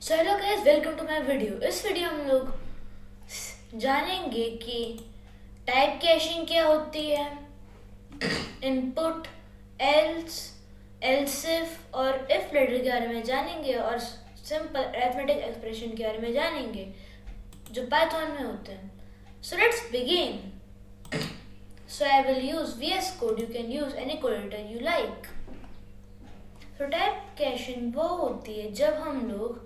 So hello guys, welcome to my video. इस video हम लोग जानेंगे कि टाइप कैशिंग क्या होती है, इनपुट, एल्स, एल्सिफ और इफ लेटर के बारे में जानेंगे और सिंपल अरिथमेटिक एक्सप्रेशन के बारे में जानेंगे जो पाइथन में होते हैं। So let's begin. So I will use VS code, you can use any code editor you like. तो टाइप कैशिंग वो होती है जब हम लोग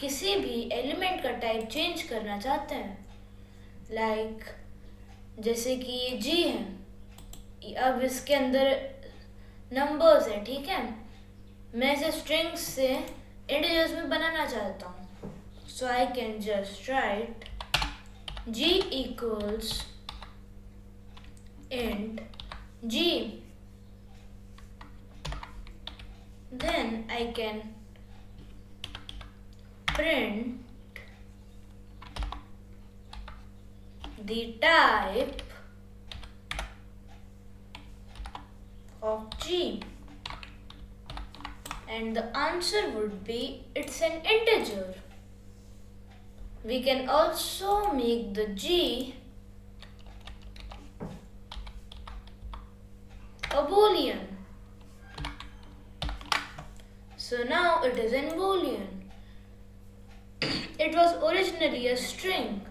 किसी भी एलिमेंट का टाइप चेंज करना चाहते हैं। लाइक जैसे कि ये G है, अब इसके अंदर नंबर्स हैं, ठीक है। मैं इसे स्ट्रिंग्स से इंटीजर्स में बनाना चाहता हूँ। So I can just write G equals int G, then I can print the type of G, and the answer would be it's an integer. We can also make the G a boolean. So now it is in boolean. It was originally a string.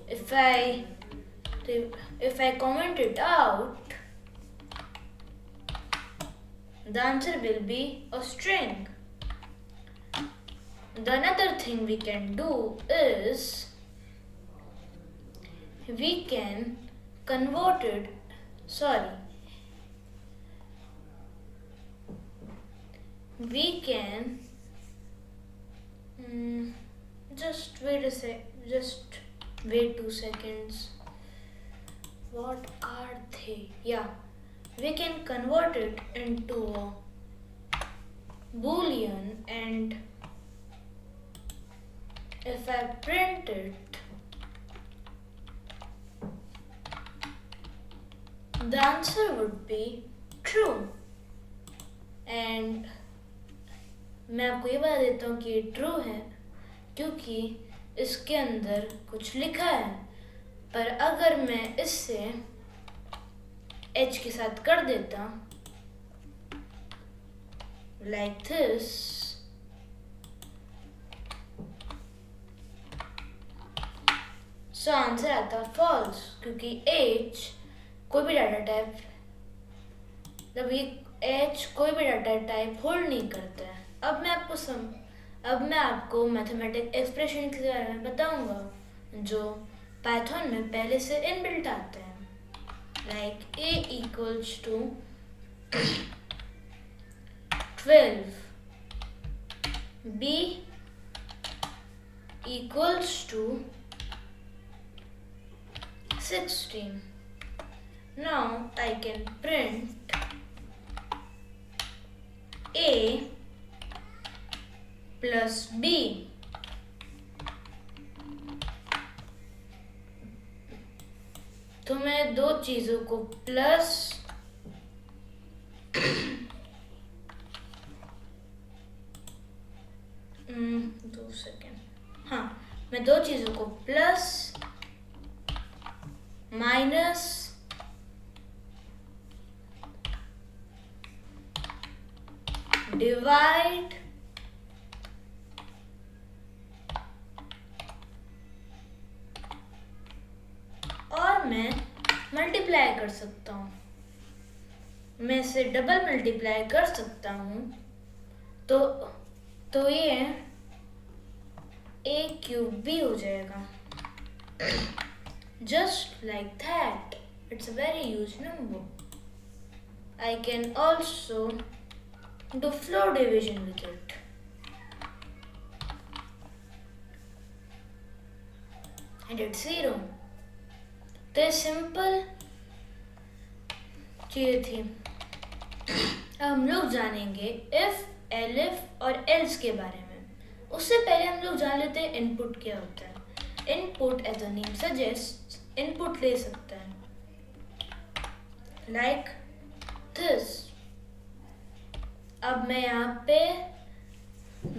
If I comment it out, the answer will be a string. The another thing we can do is we can convert it. We can just wait 2 seconds. What are they? Yeah, we can convert it into a boolean, and if I print it, the answer would be true. And मैं आपको ये बता देता हूँ कि ये true है क्योंकि इसके अंदर कुछ लिखा है। पर अगर मैं इससे h के साथ कर देता लाइक दिस, सो आंसर आता फॉल्स, क्योंकि h कोई भी डाटा टाइप कोई भी डाटा टाइप होल्ड नहीं करता है। अब मैं आपको मैथमेटिक एक्सप्रेशन के बारे में बताऊंगा जो पाइथन में पहले से इनबिल्ट आते हैं। Like a equals to 12, b equals to 16. Now I can print a plus b. तो मैं दो चीजों को प्लस मैं दो चीजों को प्लस माइनस डिवाइड और मैं मल्टीप्लाई कर सकता हूँ। मैं इसे डबल मल्टीप्लाई कर सकता हूँ तो ये a क्यूब भी हो जाएगा। Just like that. It's a very huge number. I can also do floor division with it. And it's 0. तो ये सिंपल चीजें थी। अब हम लोग जानेंगे इफ, एलिफ और एल्स के बारे में। उससे पहले हम लोग जान लेते हैं इनपुट क्या होता है। Input as the name suggest input ले सकता है लाइक दिस। अब मैं यहाँ पे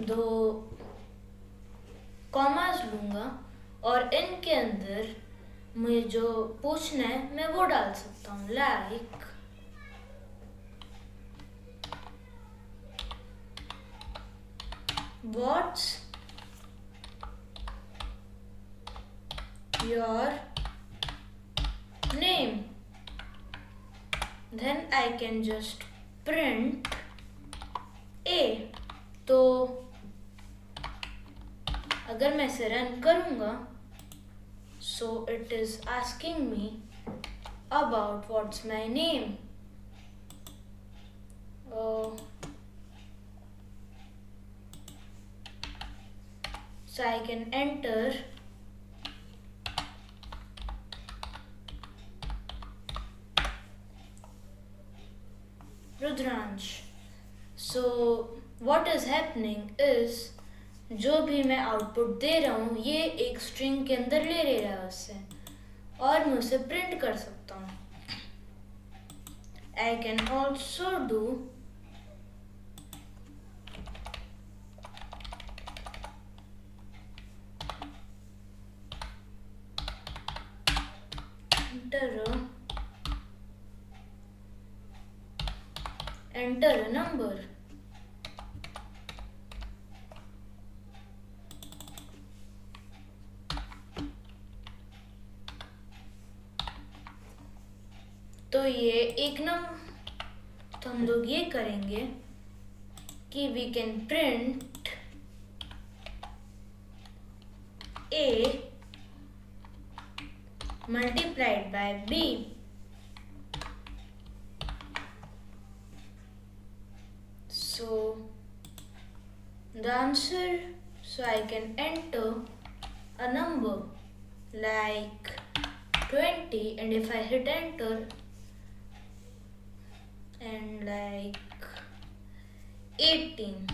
दो कॉमास लूँगा और इनके अंदर मुझे जो पूछना है मैं वो डाल सकता हूँ, like what's your name, then I can just print A। तो अगर मैं इसे रन करूँगा, so it is asking me about what's my name। So I can enter Rudransh. So what is happening is जो भी मैं आउटपुट दे रहा हूँ ये एक स्ट्रिंग के अंदर ले रहा है उससे, और मैं उसे प्रिंट कर सकता हूँ। I can also do enter a number। तो ये एक तो हम लोग ये करेंगे कि we can print A multiplied by B। So the answer, so I can enter a number like 20, and if I hit enter and like 18,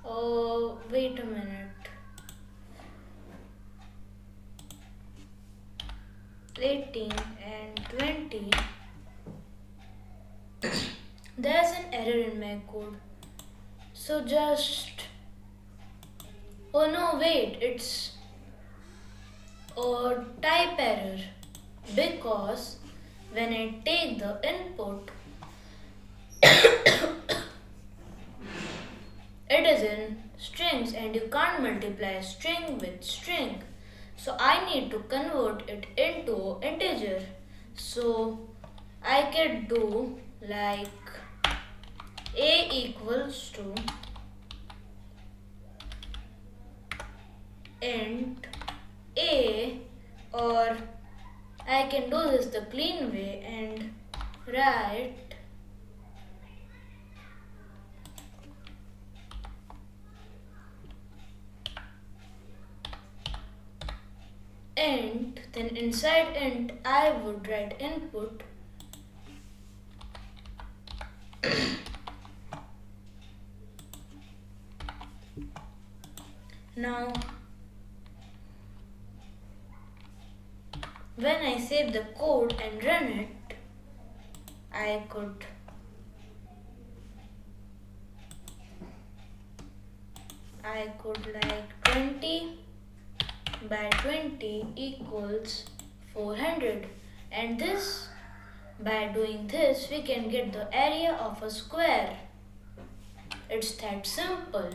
oh wait a minute, 18 and 20, there's an error in my code, so just, oh no wait, it's a type error, because when I take the input it is in strings and you can't multiply string with string, so I need to convert it into integer. So I can do like A equals to int A, or I can do this the clean way and write int, then inside int I would write input now when I save the code and run it, I could like 20 by 20 equals 400, and this, by doing this we can get the area of a square. It's that simple.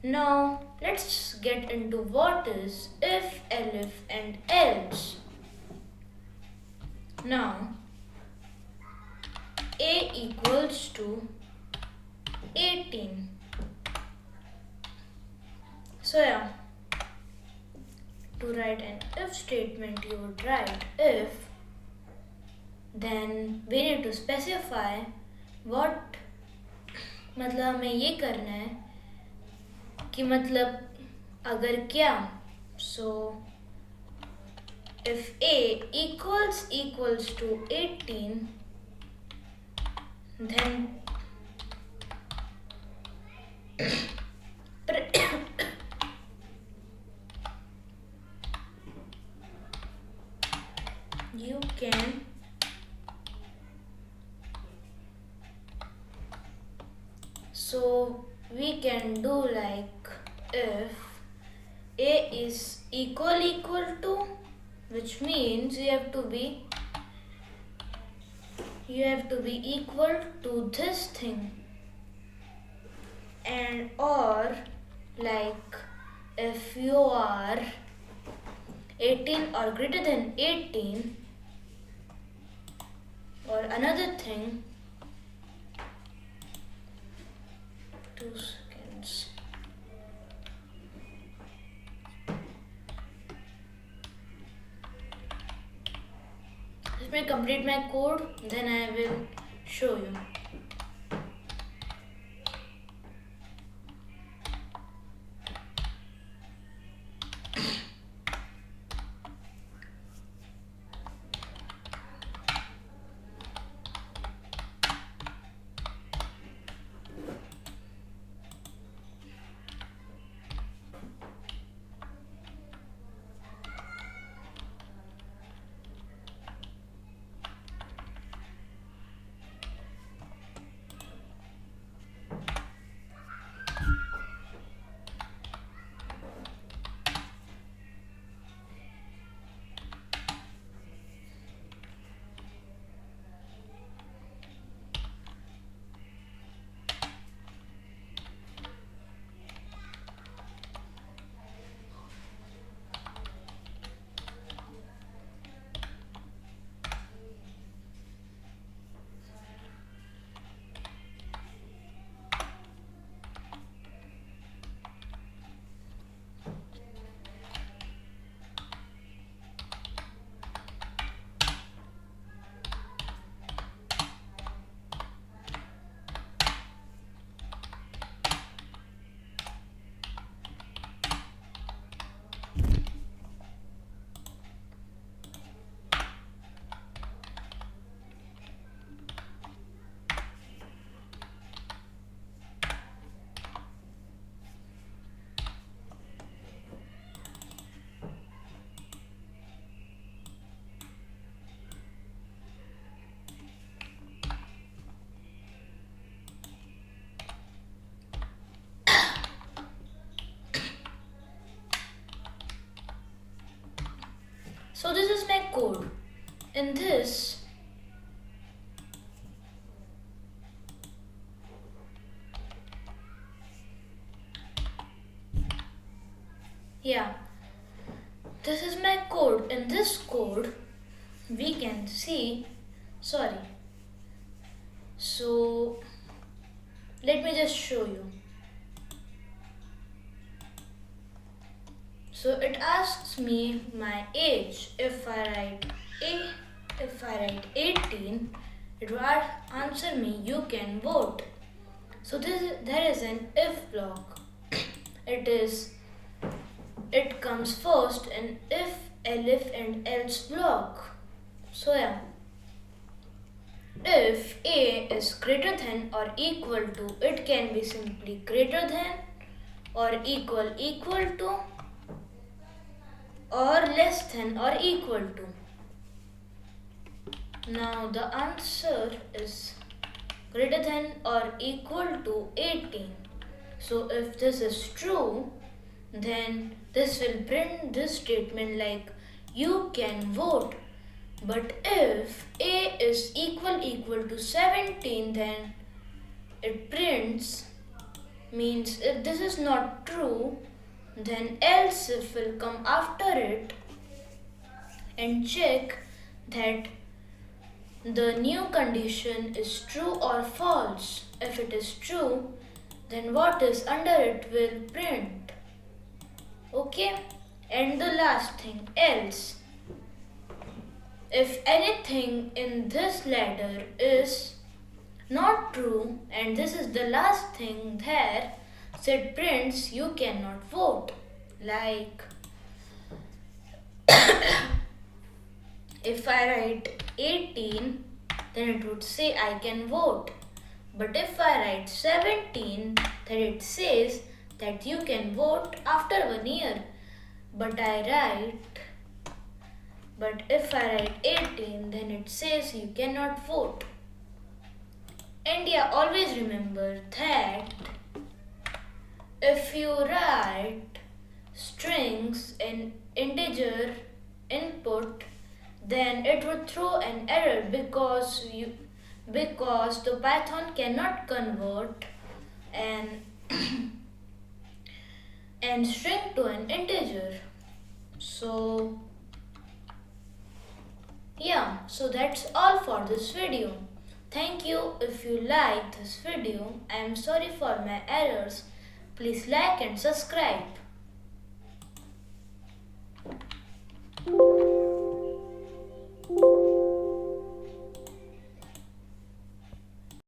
Now let's get into what is if, elif and else. Now A equals to 18. So yeah, to write an if statement you would write if, then we need to specify what, मतलब हमें ये करना है कि मतलब अगर क्या, so if A equals to 18, then you can So we can do like if A is equal to, which means you have to be equal to this thing, and or like if you are 18 or greater than 18, or another thing, 2 seconds. Let me complete my code, then I will show you. So this is my code. In this, yeah, this is my code. In this code, we can see, sorry. So let me just show you. So it asks me my age. If I write 18, it will answer me you can vote. So there is an if block. It comes first in if, elif and else block. So yeah. If A is greater than or equal to, it can be simply greater than or equal to, or less than or equal to. Now the answer is greater than or equal to 18. So if this is true, then this will print this statement like you can vote. But if A is equal to 17, then it prints, means if this is not true, then else if will come after it and check that the new condition is true or false. If it is true, then what is under it will print. Okay? And the last thing, else. If anything in this ladder is not true and this is the last thing there, so it prints you cannot vote. Like if I write 18, then it would say I can vote. But if I write 17, then it says that you can vote after 1 year. But if I write 18, then it says you cannot vote. India, always remember that if you write strings in integer input, then it would throw an error because the Python cannot convert an an string to an integer. So yeah, so that's all for this video. Thank you if you like this video. I am sorry for my errors. Please like and subscribe.